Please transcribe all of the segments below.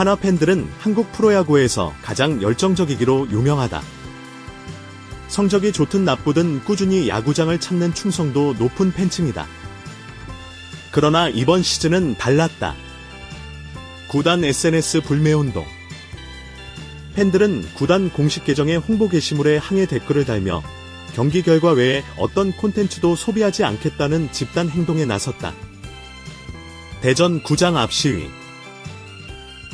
한화 팬들은 한국 프로야구에서 가장 열정적이기로 유명하다. 성적이 좋든 나쁘든 꾸준히 야구장을 찾는 충성도 높은 팬층이다. 그러나 이번 시즌은 달랐다. 구단 SNS 불매운동. 팬들은 구단 공식 계정의 홍보 게시물에 항해 댓글을 달며 경기 결과 외에 어떤 콘텐츠도 소비하지 않겠다는 집단 행동에 나섰다. 대전 구장 앞 시위.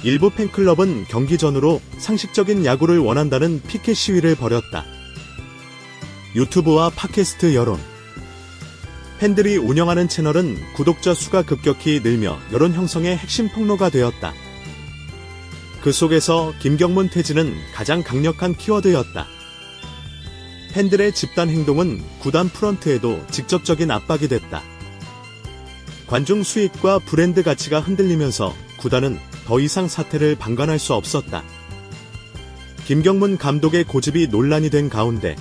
일부 팬클럽은 경기 전후로 상식적인 야구를 원한다는 피켓 시위를 벌였다. 유튜브와 팟캐스트 여론. 팬들이 운영하는 채널은 구독자 수가 급격히 늘며 여론 형성의 핵심 통로가 되었다. 그 속에서 김경문 퇴진은 가장 강력한 키워드였다. 팬들의 집단 행동은 구단 프런트에도 직접적인 압박이 됐다. 관중 수익과 브랜드 가치가 흔들리면서 구단은 더 이상 사태를 방관할 수 없었다. 김경문 감독의 고집이 논란이 된 가운데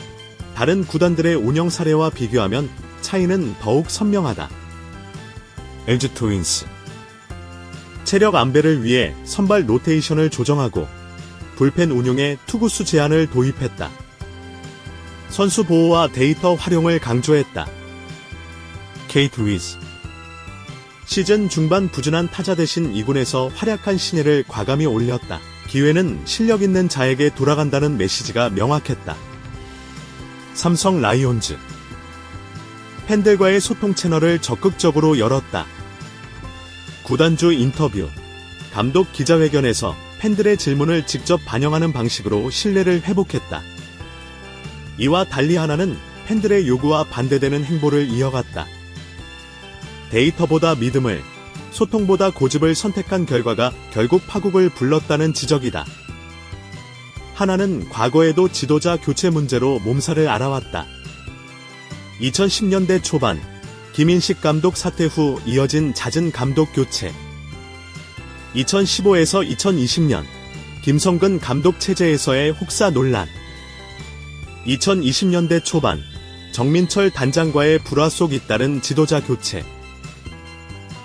다른 구단들의 운영 사례와 비교하면 차이는 더욱 선명하다. LG 트윈스. 체력 안배를 위해 선발 로테이션을 조정하고 불펜 운용에 투구수 제한을 도입했다. 선수 보호와 데이터 활용을 강조했다. 케이트 위즈. 시즌 중반 부진한 타자 대신 2군에서 활약한 신예를 과감히 올렸다. 기회는 실력 있는 자에게 돌아간다는 메시지가 명확했다. 삼성 라이온즈. 팬들과의 소통 채널을 적극적으로 열었다. 구단주 인터뷰, 감독 기자회견에서 팬들의 질문을 직접 반영하는 방식으로 신뢰를 회복했다. 이와 달리 하나는 팬들의 요구와 반대되는 행보를 이어갔다. 데이터보다 믿음을, 소통보다 고집을 선택한 결과가 결국 파국을 불렀다는 지적이다. 하나는 과거에도 지도자 교체 문제로 몸살을 앓아왔다. 2010년대 초반 김인식 감독 사퇴 후 이어진 잦은 감독 교체. 2015에서 2020년 김성근 감독 체제에서의 혹사 논란. 2020년대 초반 정민철 단장과의 불화 속 잇따른 지도자 교체.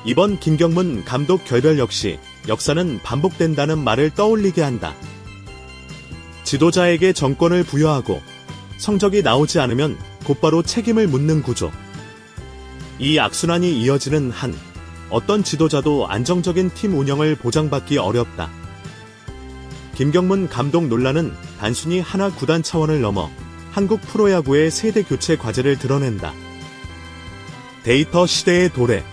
이번 김경문 감독 결별 역시 역사는 반복된다는 말을 떠올리게 한다. 지도자에게 정권을 부여하고 성적이 나오지 않으면 곧바로 책임을 묻는 구조. 이 악순환이 이어지는 한 어떤 지도자도 안정적인 팀 운영을 보장받기 어렵다. 김경문 감독 논란은 단순히 하나 구단 차원을 넘어 한국 프로야구의 세대 교체 과제를 드러낸다. 데이터 시대의 도래.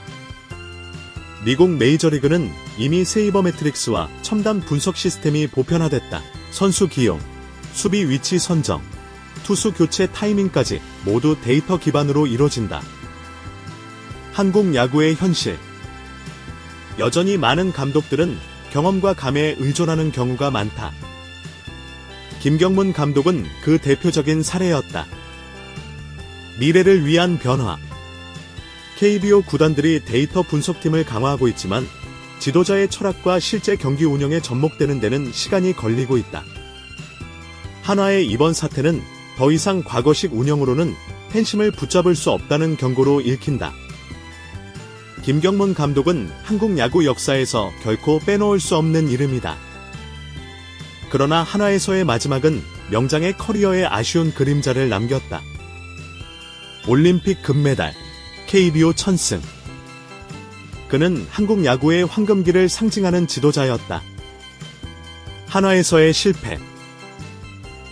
미국 메이저리그는 이미 세이버매트릭스와 첨단 분석 시스템이 보편화됐다. 선수 기용, 수비 위치 선정, 투수 교체 타이밍까지 모두 데이터 기반으로 이뤄진다. 한국 야구의 현실. 여전히 많은 감독들은 경험과 감에 의존하는 경우가 많다. 김경문 감독은 그 대표적인 사례였다. 미래를 위한 변화. KBO 구단들이 데이터 분석팀을 강화하고 있지만 지도자의 철학과 실제 경기 운영에 접목되는 데는 시간이 걸리고 있다. 한화의 이번 사태는 더 이상 과거식 운영으로는 팬심을 붙잡을 수 없다는 경고로 읽힌다. 김경문 감독은 한국 야구 역사에서 결코 빼놓을 수 없는 이름이다. 그러나 한화에서의 마지막은 명장의 커리어에 아쉬운 그림자를 남겼다. 올림픽 금메달, KBO 천승. 그는 한국 야구의 황금기를 상징하는 지도자였다. 한화에서의 실패.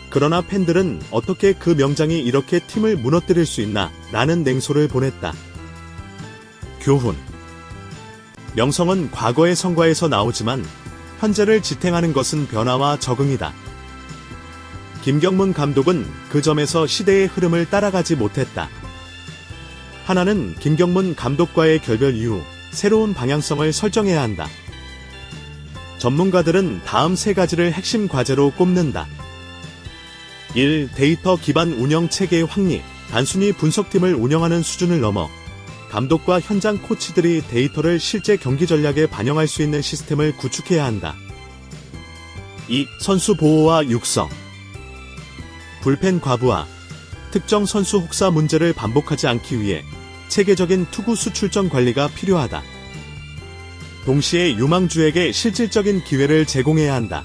그러나 팬들은 어떻게 그 명장이 이렇게 팀을 무너뜨릴 수 있나 라는 냉소를 보냈다. 교훈. 명성은 과거의 성과에서 나오지만 현재를 지탱하는 것은 변화와 적응이다. 김경문 감독은 그 점에서 시대의 흐름을 따라가지 못했다. 하나는 김경문 감독과의 결별 이후 새로운 방향성을 설정해야 한다. 전문가들은 다음 세 가지를 핵심 과제로 꼽는다. 1. 데이터 기반 운영 체계의 확립. 단순히 분석팀을 운영하는 수준을 넘어 감독과 현장 코치들이 데이터를 실제 경기 전략에 반영할 수 있는 시스템을 구축해야 한다. 2. 선수 보호와 육성. 불펜 과부하, 특정 선수 혹사 문제를 반복하지 않기 위해 체계적인 투구 수출전 관리가 필요하다. 동시에 유망주에게 실질적인 기회를 제공해야 한다.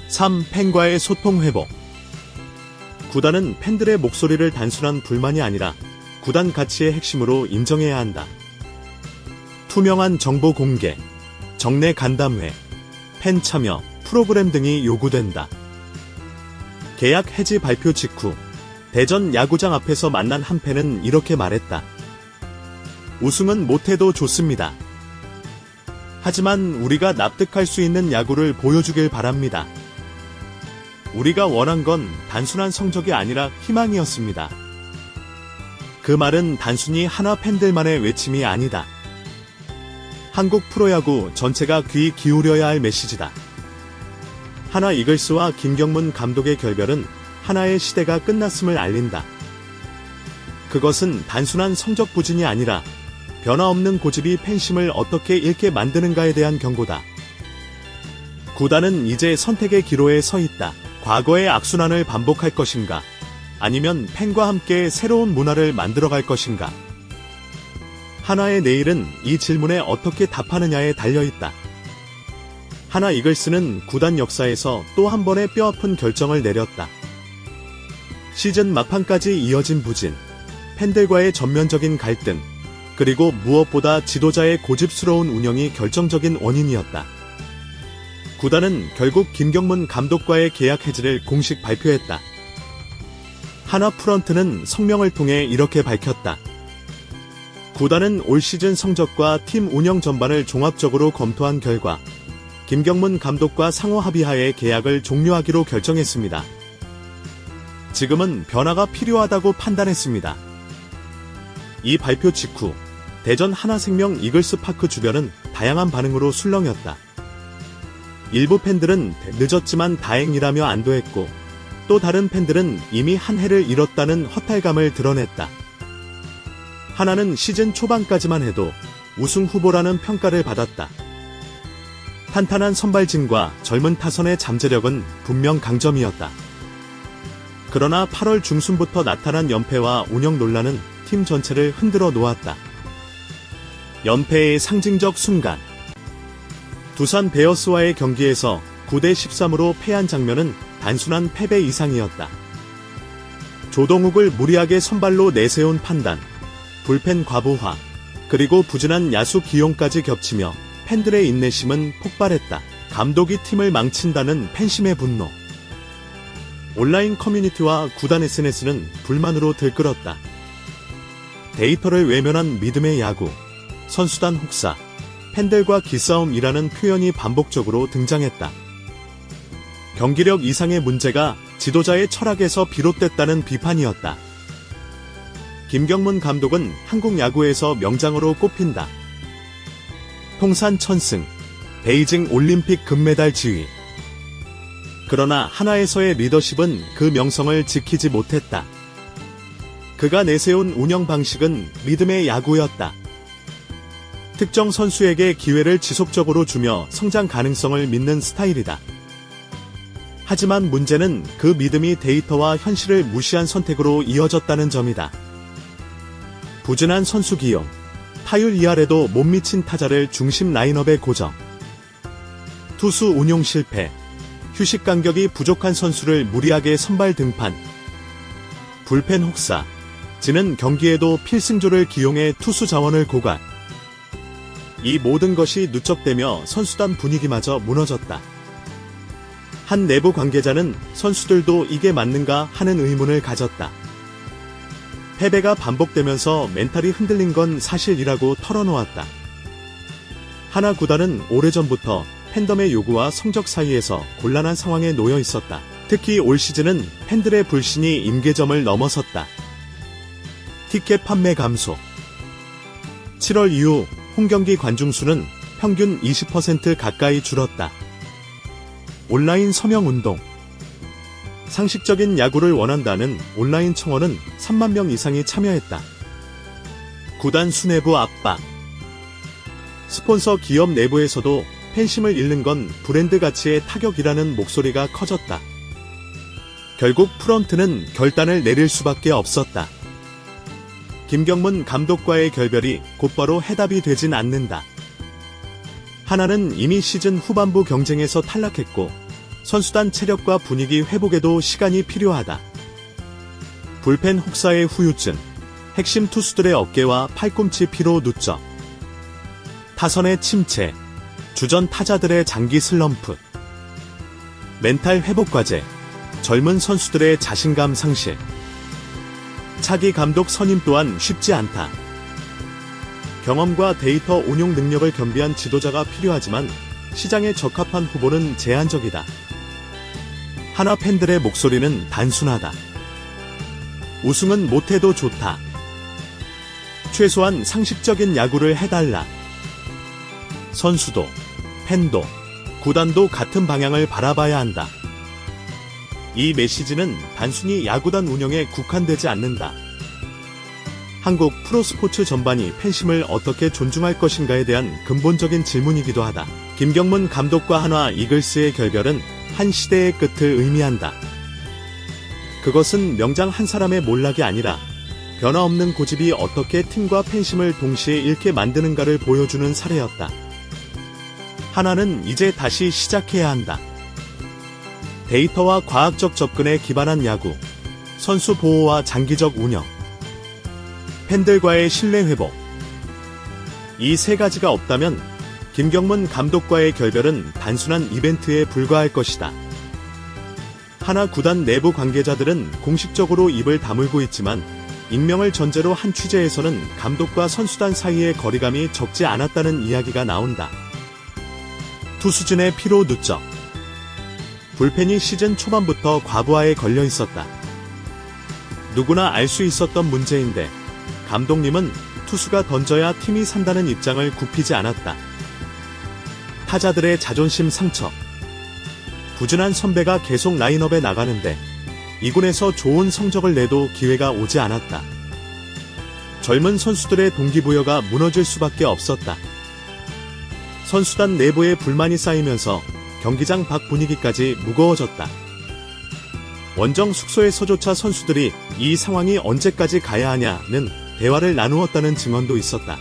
3. 팬과의 소통 회복. 구단은 팬들의 목소리를 단순한 불만이 아니라 구단 가치의 핵심으로 인정해야 한다. 투명한 정보 공개, 정례 간담회, 팬 참여, 프로그램 등이 요구된다. 계약 해지 발표 직후 대전 야구장 앞에서 만난 한 팬은 이렇게 말했다. 우승은 못해도 좋습니다. 하지만 우리가 납득할 수 있는 야구를 보여주길 바랍니다. 우리가 원한 건 단순한 성적이 아니라 희망이었습니다. 그 말은 단순히 하나 팬들만의 외침이 아니다. 한국 프로야구 전체가 귀 기울여야 할 메시지다. 하나 이글스와 김경문 감독의 결별은 하나의 시대가 끝났음을 알린다. 그것은 단순한 성적 부진이 아니라 변화없는 고집이 팬심을 어떻게 잃게 만드는가에 대한 경고다. 구단은 이제 선택의 기로에 서 있다. 과거의 악순환을 반복할 것인가? 아니면 팬과 함께 새로운 문화를 만들어갈 것인가? 하나의 내일은 이 질문에 어떻게 답하느냐에 달려있다. 하나 이글스는 구단 역사에서 또 한 번의 뼈아픈 결정을 내렸다. 시즌 막판까지 이어진 부진, 팬들과의 전면적인 갈등, 그리고 무엇보다 지도자의 고집스러운 운영이 결정적인 원인이었다. 구단은 결국 김경문 감독과의 계약 해지를 공식 발표했다. 하나 프런트는 성명을 통해 이렇게 밝혔다. 구단은 올 시즌 성적과 팀 운영 전반을 종합적으로 검토한 결과 김경문 감독과 상호 합의하에 계약을 종료하기로 결정했습니다. 지금은 변화가 필요하다고 판단했습니다. 이 발표 직후 대전 하나생명 이글스파크 주변은 다양한 반응으로 술렁였다. 일부 팬들은 늦었지만 다행이라며 안도했고 또 다른 팬들은 이미 한 해를 잃었다는 허탈감을 드러냈다. 하나는 시즌 초반까지만 해도 우승 후보라는 평가를 받았다. 탄탄한 선발진과 젊은 타선의 잠재력은 분명 강점이었다. 그러나 8월 중순부터 나타난 연패와 운영 논란은 팀 전체를 흔들어 놓았다. 연패의 상징적 순간. 두산 베어스와의 경기에서 9대 13으로 패한 장면은 단순한 패배 이상이었다. 조동욱을 무리하게 선발로 내세운 판단, 불펜 과부하, 그리고 부진한 야수 기용까지 겹치며 팬들의 인내심은 폭발했다. 감독이 팀을 망친다는 팬심의 분노. 온라인 커뮤니티와 구단 SNS는 불만으로 들끓었다. 데이터를 외면한 믿음의 야구, 선수단 혹사, 팬들과 기싸움이라는 표현이 반복적으로 등장했다. 경기력 이상의 문제가 지도자의 철학에서 비롯됐다는 비판이었다. 김경문 감독은 한국 야구에서 명장으로 꼽힌다. 통산 1000승, 베이징 올림픽 금메달 지위. 그러나 하나에서의 리더십은 그 명성을 지키지 못했다. 그가 내세운 운영 방식은 믿음의 야구였다. 특정 선수에게 기회를 지속적으로 주며 성장 가능성을 믿는 스타일이다. 하지만 문제는 그 믿음이 데이터와 현실을 무시한 선택으로 이어졌다는 점이다. 부진한 선수 기용, 타율 이하래도 못 미친 타자를 중심 라인업에 고정, 투수 운용 실패, 휴식 간격이 부족한 선수를 무리하게 선발 등판, 불펜 혹사, 지는 경기에도 필승조를 기용해 투수 자원을 고갈. 이 모든 것이 누적되며 선수단 분위기마저 무너졌다. 한 내부 관계자는 선수들도 이게 맞는가 하는 의문을 가졌다. 패배가 반복되면서 멘탈이 흔들린 건 사실이라고 털어놓았다. 하나 구단은 오래전부터 팬덤의 요구와 성적 사이에서 곤란한 상황에 놓여 있었다. 특히 올 시즌은 팬들의 불신이 임계점을 넘어섰다. 티켓 판매 감소. 7월 이후 홈경기 관중수는 평균 20% 가까이 줄었다. 온라인 서명운동. 상식적인 야구를 원한다는 온라인 청원은 3만 명 이상이 참여했다. 구단 수뇌부 압박. 스폰서 기업 내부에서도 팬심을 잃는 건 브랜드 가치의 타격이라는 목소리가 커졌다. 결국 프런트는 결단을 내릴 수밖에 없었다. 김경문 감독과의 결별이 곧바로 해답이 되진 않는다. 하나는 이미 시즌 후반부 경쟁에서 탈락했고 선수단 체력과 분위기 회복에도 시간이 필요하다. 불펜 혹사의 후유증, 핵심 투수들의 어깨와 팔꿈치 피로 누적, 타선의 침체, 주전 타자들의 장기 슬럼프, 멘탈 회복 과제, 젊은 선수들의 자신감 상실, 차기 감독 선임 또한 쉽지 않다. 경험과 데이터 운용 능력을 겸비한 지도자가 필요하지만 시장에 적합한 후보는 제한적이다. 하나 팬들의 목소리는 단순하다. 우승은 못해도 좋다. 최소한 상식적인 야구를 해달라. 선수도, 팬도, 구단도 같은 방향을 바라봐야 한다. 이 메시지는 단순히 야구단 운영에 국한되지 않는다. 한국 프로스포츠 전반이 팬심을 어떻게 존중할 것인가에 대한 근본적인 질문이기도 하다. 김경문 감독과 한화 이글스의 결별은 한 시대의 끝을 의미한다. 그것은 명장 한 사람의 몰락이 아니라 변화없는 고집이 어떻게 팀과 팬심을 동시에 잃게 만드는가를 보여주는 사례였다. 하나는 이제 다시 시작해야 한다. 데이터와 과학적 접근에 기반한 야구, 선수 보호와 장기적 운영, 팬들과의 신뢰 회복. 이 세 가지가 없다면 김경문 감독과의 결별은 단순한 이벤트에 불과할 것이다. 하나 구단 내부 관계자들은 공식적으로 입을 다물고 있지만 익명을 전제로 한 취재에서는 감독과 선수단 사이의 거리감이 적지 않았다는 이야기가 나온다. 투수진의 피로 누적. 불펜이 시즌 초반부터 과부하에 걸려 있었다. 누구나 알 수 있었던 문제인데 감독님은 투수가 던져야 팀이 산다는 입장을 굽히지 않았다. 타자들의 자존심 상처. 부진한 선배가 계속 라인업에 나가는데 2군에서 좋은 성적을 내도 기회가 오지 않았다. 젊은 선수들의 동기부여가 무너질 수밖에 없었다. 선수단 내부에 불만이 쌓이면서 경기장 밖 분위기까지 무거워졌다. 원정 숙소에서조차 선수들이 이 상황이 언제까지 가야 하냐는 대화를 나누었다는 증언도 있었다.